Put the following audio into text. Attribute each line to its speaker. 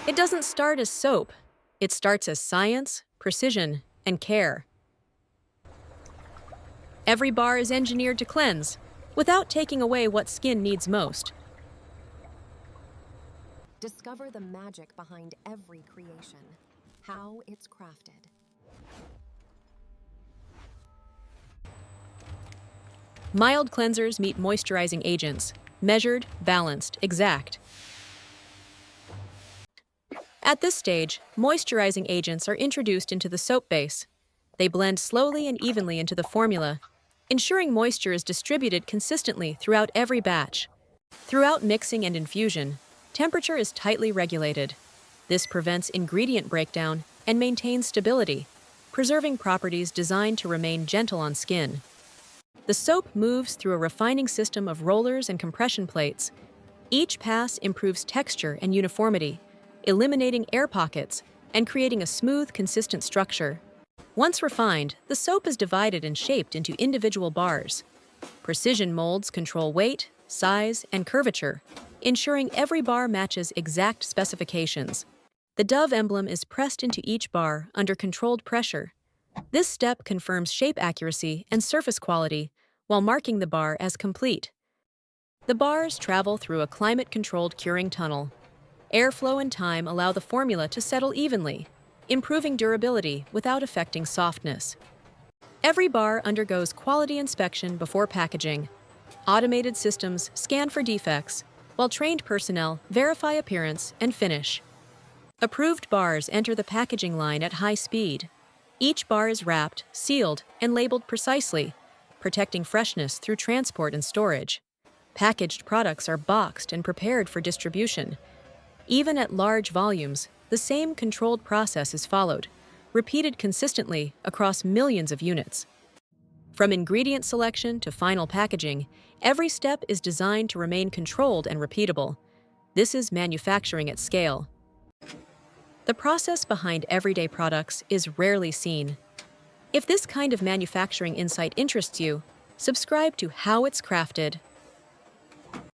Speaker 1: It doesn't start as soap. It starts as science, precision, and care. Every bar is engineered to cleanse, without taking away what skin needs most.
Speaker 2: Discover the magic behind every creation, how it's crafted.
Speaker 1: Mild cleansers meet moisturizing agents, measured, balanced, exact. At this stage, moisturizing agents are introduced into the soap base. They blend slowly and evenly into the formula, ensuring moisture is distributed consistently throughout every batch. Throughout mixing and infusion, temperature is tightly regulated. This prevents ingredient breakdown and maintains stability, preserving properties designed to remain gentle on skin. The soap moves through a refining system of rollers and compression plates. Each pass improves texture and uniformity, eliminating air pockets and creating a smooth, consistent structure. Once refined, the soap is divided and shaped into individual bars. Precision molds control weight, size, and curvature, ensuring every bar matches exact specifications. The dove emblem is pressed into each bar under controlled pressure. This step confirms shape accuracy and surface quality while marking the bar as complete. The bars travel through a climate-controlled curing tunnel. Airflow and time allow the formula to settle evenly, improving durability without affecting softness. Every bar undergoes quality inspection before packaging. Automated systems scan for defects, while trained personnel verify appearance and finish. Approved bars enter the packaging line at high speed. Each bar is wrapped, sealed, and labeled precisely, protecting freshness through transport and storage. Packaged products are boxed and prepared for distribution. Even at large volumes, the same controlled process is followed, repeated consistently across millions of units. From ingredient selection to final packaging, every step is designed to remain controlled and repeatable. This is manufacturing at scale. The process behind everyday products is rarely seen. If this kind of manufacturing insight interests you, subscribe to How It's Crafted